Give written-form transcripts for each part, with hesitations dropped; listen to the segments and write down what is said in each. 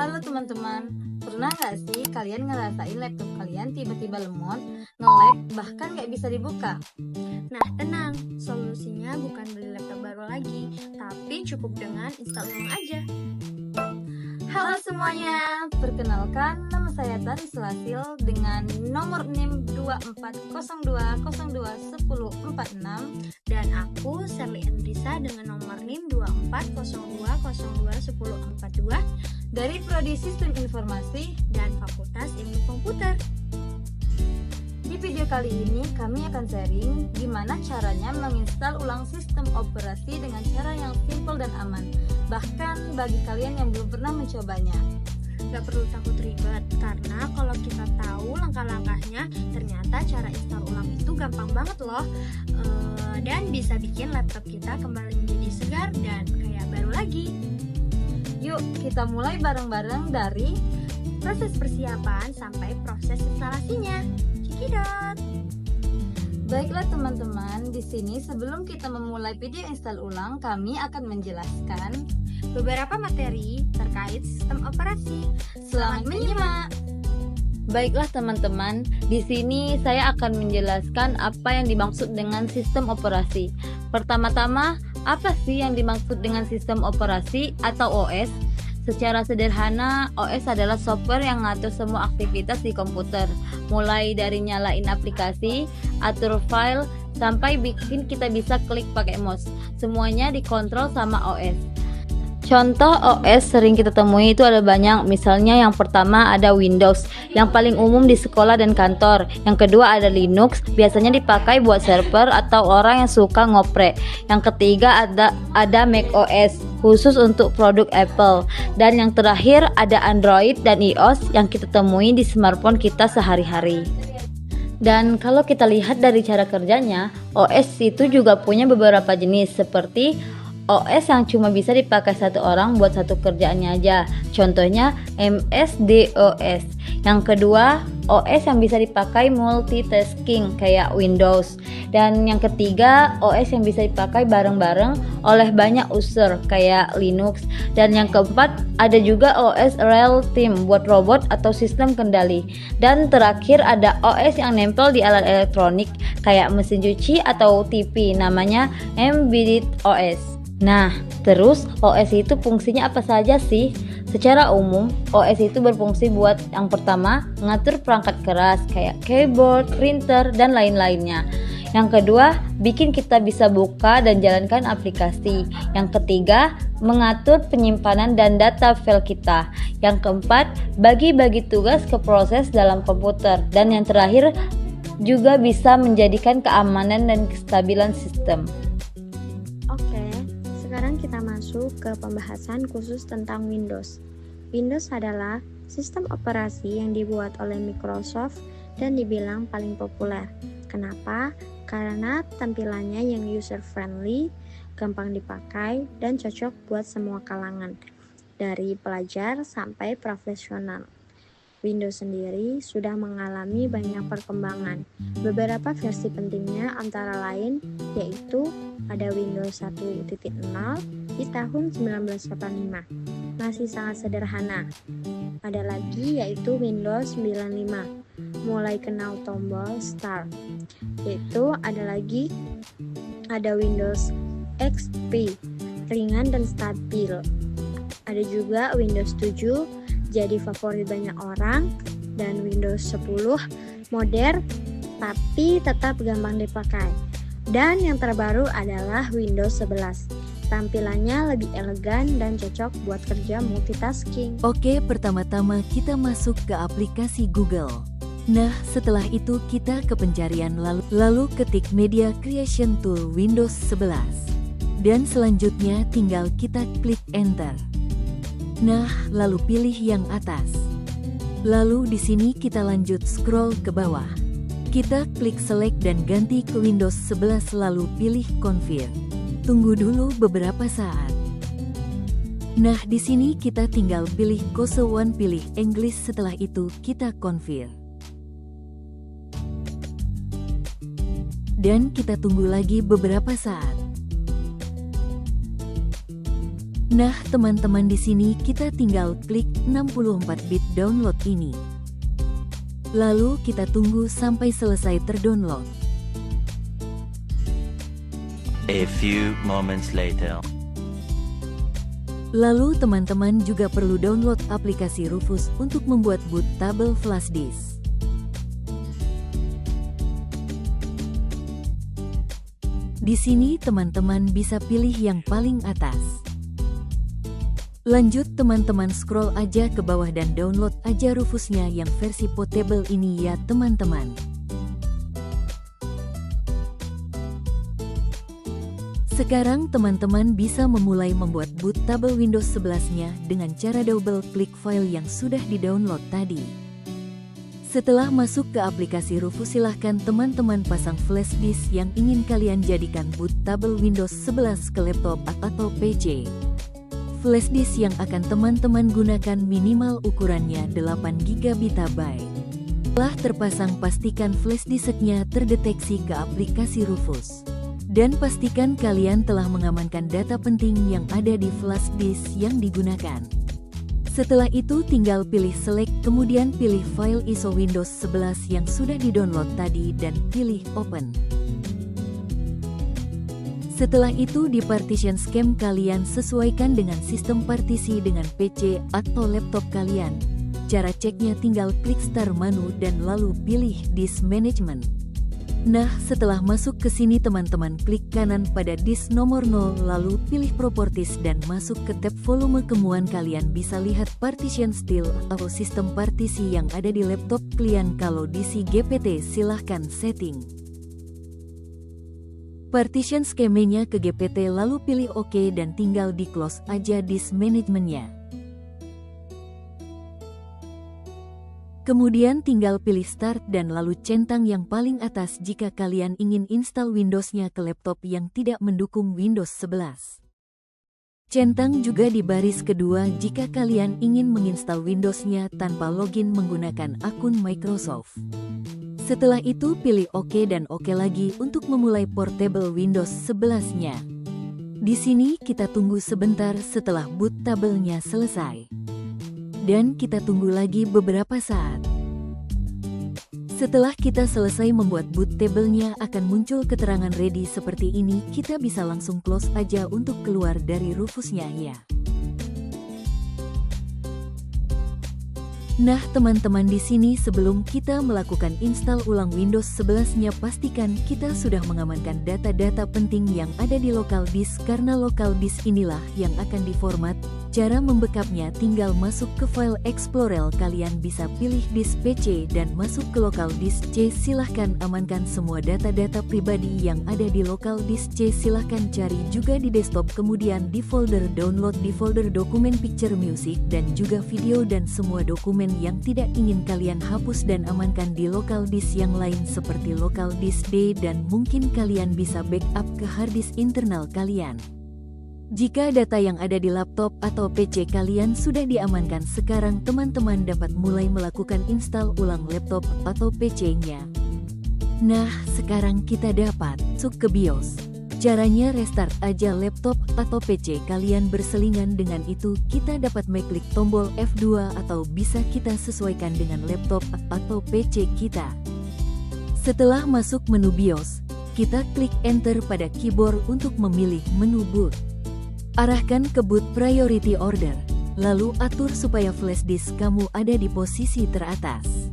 Halo teman-teman, pernah nggak sih kalian ngerasain laptop kalian tiba-tiba lemot, nge-lag, bahkan nggak bisa dibuka? Nah, tenang, solusinya bukan beli laptop baru lagi, tapi cukup dengan install ulang aja. Halo semuanya, perkenalkan nama saya Tari Selasil dengan nomor NIM 2402021046. Dan aku, Sherly Endrisa dengan nomor NIM 2402021042 dari Prodi Sistem Informasi dan Fakultas Ilmu Komputer. Di video kali ini kami akan sharing gimana caranya menginstal ulang sistem operasi dengan cara yang simple dan aman, bahkan bagi kalian yang belum pernah mencobanya. Gak perlu takut ribet, karena kalau kita tahu langkah-langkahnya, ternyata cara install ulang itu gampang banget loh. Dan bisa bikin laptop kita kembali menjadi segar dan kayak baru lagi. Yuk kita mulai bareng-bareng dari Proses persiapan sampai proses instalasinya. Cekidot. Baiklah teman-teman, di sini sebelum kita memulai video install ulang, kami akan menjelaskan Beberapa materi terkait sistem operasi. Selamat menyimak. Baiklah teman-teman, di sini saya akan menjelaskan apa yang dimaksud dengan sistem operasi. Pertama-tama, apa sih yang dimaksud dengan sistem operasi atau OS? Secara sederhana, OS adalah software yang ngatur semua aktivitas di komputer, mulai dari nyalain aplikasi, atur file, sampai bikin kita bisa klik pakai mouse. Semuanya dikontrol sama OS. Contoh OS sering kita temui itu ada banyak, misalnya yang pertama ada Windows, yang paling umum di sekolah dan kantor. Yang kedua ada Linux, biasanya dipakai buat server atau orang yang suka ngoprek. Yang ketiga ada Mac OS, khusus untuk produk Apple. Dan yang terakhir ada Android dan iOS yang kita temui di smartphone kita sehari-hari. Dan kalau kita lihat dari cara kerjanya, OS itu juga punya beberapa jenis seperti OS yang cuma bisa dipakai satu orang buat satu kerjaannya aja. Contohnya MS-DOS. Yang kedua, OS yang bisa dipakai multitasking kayak Windows. Dan yang ketiga, OS yang bisa dipakai bareng-bareng oleh banyak user kayak Linux. Dan yang keempat, ada juga OS Real Time buat robot atau sistem kendali. Dan terakhir ada OS yang nempel di alat elektronik kayak mesin cuci atau TV, namanya Embedded OS. Nah, terus OS itu fungsinya apa saja sih? Secara umum, OS itu berfungsi buat yang pertama, ngatur perangkat keras kayak keyboard, printer, dan lain-lainnya. Yang kedua, bikin kita bisa buka dan jalankan aplikasi. Yang ketiga, mengatur penyimpanan dan data file kita. Yang keempat, bagi-bagi tugas ke proses dalam komputer. Dan yang terakhir, juga bisa menjadikan keamanan dan kestabilan sistem. Sekarang kita masuk ke pembahasan khusus tentang Windows. Windows adalah sistem operasi yang dibuat oleh Microsoft dan dibilang paling populer. Kenapa? Karena tampilannya yang user-friendly, gampang dipakai, dan cocok buat semua kalangan, dari pelajar sampai profesional. Windows sendiri sudah mengalami banyak perkembangan. Beberapa versi pentingnya antara lain yaitu ada Windows 1.0 di tahun 1985, masih sangat sederhana. Ada lagi yaitu Windows 95, mulai kenal tombol Start. Yaitu ada Windows XP, ringan dan stabil. Ada juga Windows 7, jadi favorit banyak orang, dan Windows 10 modern tapi tetap gampang dipakai. Dan yang terbaru adalah Windows 11. Tampilannya lebih elegan dan cocok buat kerja multitasking. Oke, pertama-tama kita masuk ke aplikasi Google. Nah, setelah itu kita ke pencarian lalu ketik Media Creation Tool Windows 11. Dan selanjutnya tinggal kita klik Enter. Nah, lalu pilih yang atas. Lalu di sini kita lanjut scroll ke bawah. Kita klik select dan ganti ke Windows 11 lalu pilih Confirm. Tunggu dulu beberapa saat. Nah, di sini kita tinggal pilih Kosovo, pilih English, setelah itu kita Confirm. Dan kita tunggu lagi beberapa saat. Nah, teman-teman, di sini kita tinggal klik 64-bit download ini. Lalu kita tunggu sampai selesai terdownload. A few moments later. Lalu teman-teman juga perlu download aplikasi Rufus untuk membuat bootable flash disk. Di sini teman-teman bisa pilih yang paling atas. Lanjut teman-teman scroll aja ke bawah dan download aja Rufusnya yang versi portable ini ya teman-teman. Sekarang teman-teman bisa memulai membuat bootable Windows 11-nya dengan cara double klik file yang sudah di-download tadi. Setelah masuk ke aplikasi Rufus, silahkan teman-teman pasang flash disk yang ingin kalian jadikan bootable Windows 11 ke laptop atau PC. Flash disk yang akan teman-teman gunakan minimal ukurannya 8 GB. Setelah terpasang, pastikan flash disknya terdeteksi ke aplikasi Rufus. Dan pastikan kalian telah mengamankan data penting yang ada di flash disk yang digunakan. Setelah itu tinggal pilih select, kemudian pilih file ISO Windows 11 yang sudah di-download tadi dan pilih open. Setelah itu di partition scheme kalian sesuaikan dengan sistem partisi dengan PC atau laptop kalian. Cara ceknya tinggal klik start menu dan lalu pilih disk management. Nah, setelah masuk ke sini teman-teman klik kanan pada disk nomor 0 lalu pilih properties dan masuk ke tab volume kemudian kalian bisa lihat partition style atau sistem partisi yang ada di laptop kalian. Kalau di si GPT silahkan setting partition skemanya ke GPT lalu pilih OK dan tinggal di close aja disk manajemennya. Kemudian tinggal pilih start dan lalu centang yang paling atas jika kalian ingin install Windows-nya ke laptop yang tidak mendukung Windows 11. Centang juga di baris kedua jika kalian ingin menginstal Windows-nya tanpa login menggunakan akun Microsoft. Setelah itu pilih OK dan OK lagi untuk memulai portable Windows 11-nya. Di sini kita tunggu sebentar setelah bootable-nya selesai. Dan kita tunggu lagi beberapa saat. Setelah kita selesai membuat bootable-nya akan muncul keterangan ready seperti ini. Kita bisa langsung close aja untuk keluar dari Rufusnya ya. Nah teman-teman, di sini sebelum kita melakukan install ulang Windows 11-nya pastikan kita sudah mengamankan data-data penting yang ada di local disk karena local disk inilah yang akan diformat. Cara membackup-nya tinggal masuk ke file Explorer, kalian bisa pilih disk PC dan masuk ke local disk C. Silahkan amankan semua data-data pribadi yang ada di local disk C. Silahkan cari juga di desktop, kemudian di folder download, di folder dokumen picture, music dan juga video dan semua dokumen yang tidak ingin kalian hapus dan amankan di local disk yang lain seperti local disk D dan mungkin kalian bisa backup ke hard disk internal kalian. Jika data yang ada di laptop atau PC kalian sudah diamankan, sekarang teman-teman dapat mulai melakukan install ulang laptop atau PC-nya. Nah, sekarang kita dapat masuk ke BIOS. Caranya restart aja laptop atau PC kalian berselingan, dengan itu kita dapat mengklik tombol F2 atau bisa kita sesuaikan dengan laptop atau PC kita. Setelah masuk menu BIOS, kita klik enter pada keyboard untuk memilih menu boot. Arahkan ke boot priority order, lalu atur supaya flash disk kamu ada di posisi teratas.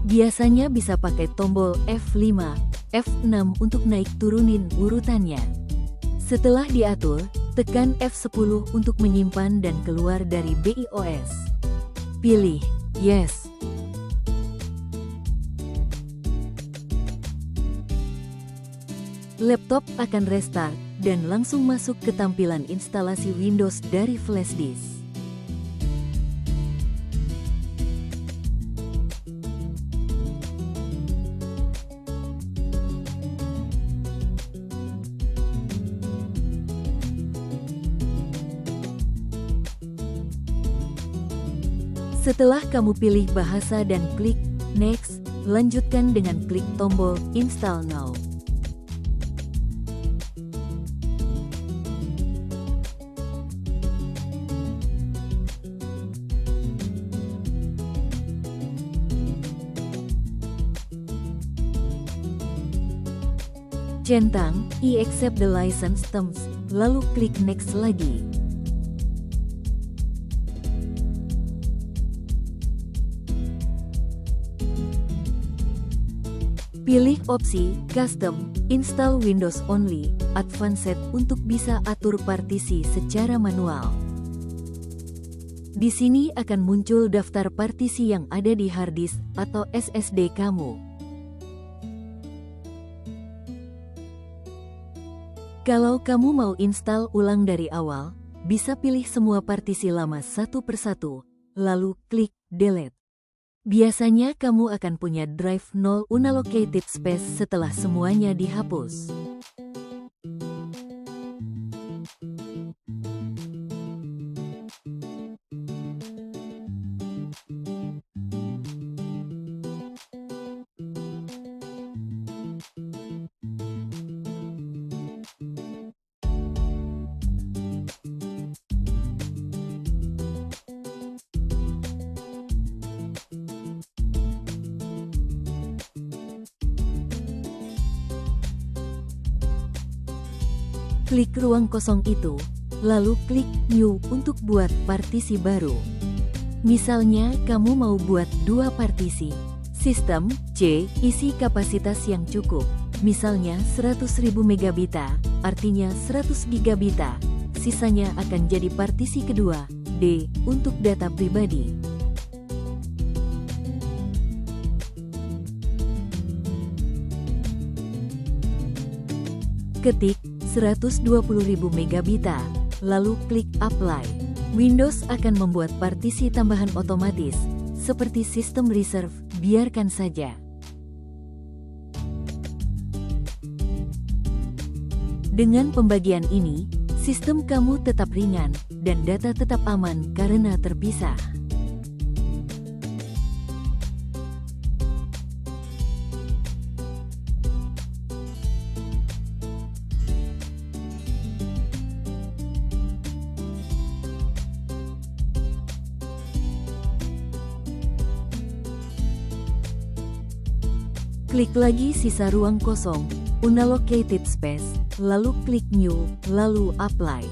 Biasanya bisa pakai tombol F5, F6 untuk naik turunin urutannya. Setelah diatur, tekan F10 untuk menyimpan dan keluar dari BIOS. Pilih Yes. Laptop akan restart dan langsung masuk ke tampilan instalasi Windows dari flash disk. Setelah kamu pilih bahasa dan klik Next, lanjutkan dengan klik tombol Install Now. Centang, I accept the license terms, lalu klik next lagi. Pilih opsi Custom, Install Windows Only, Advanced untuk bisa atur partisi secara manual. Di sini akan muncul daftar partisi yang ada di harddisk atau SSD kamu. Kalau kamu mau install ulang dari awal, bisa pilih semua partisi lama satu persatu, lalu klik Delete. Biasanya kamu akan punya drive null unallocated space setelah semuanya dihapus. Klik ruang kosong itu, lalu klik New untuk buat partisi baru. Misalnya kamu mau buat 2 partisi. Sistem C, isi kapasitas yang cukup. Misalnya 100.000 megabita, artinya 100 gigabita. Sisanya akan jadi partisi kedua, D, untuk data pribadi. Ketik 120.000 megabita, lalu klik Apply. Windows akan membuat partisi tambahan otomatis, seperti sistem reserve, biarkan saja. Dengan pembagian ini, sistem kamu tetap ringan, dan data tetap aman karena terpisah. Klik lagi sisa ruang kosong, unallocated space, lalu klik New, lalu Apply.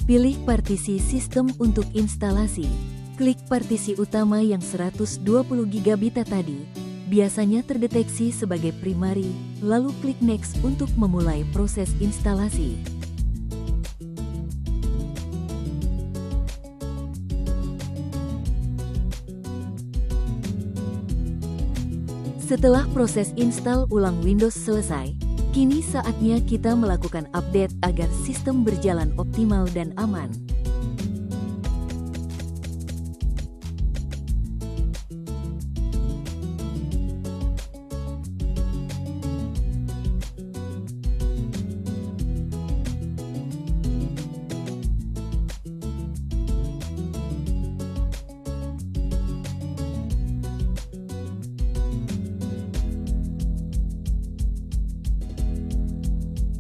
Pilih partisi sistem untuk instalasi. Klik partisi utama yang 120 gigabita tadi. Biasanya terdeteksi sebagai primary, lalu klik Next untuk memulai proses instalasi. Setelah proses install ulang Windows selesai, kini saatnya kita melakukan update agar sistem berjalan optimal dan aman.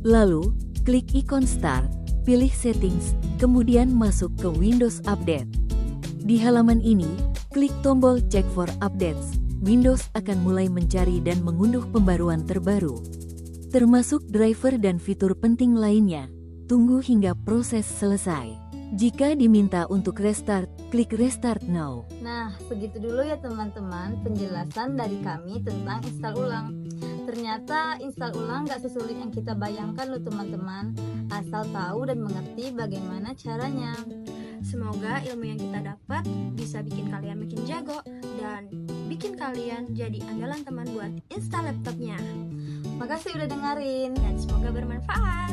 Lalu, klik ikon Start, pilih Settings, kemudian masuk ke Windows Update. Di halaman ini, klik tombol Check for Updates. Windows akan mulai mencari dan mengunduh pembaruan terbaru, termasuk driver dan fitur penting lainnya. Tunggu hingga proses selesai. Jika diminta untuk restart, klik Restart Now. Nah, segitu dulu ya teman-teman penjelasan dari kami tentang install ulang. Ternyata install ulang gak sesulit yang kita bayangkan loh teman-teman, asal tahu dan mengerti bagaimana caranya. Semoga ilmu yang kita dapat bisa bikin kalian makin jago dan bikin kalian jadi andalan teman buat install laptopnya. Makasih udah dengerin. Dan semoga bermanfaat.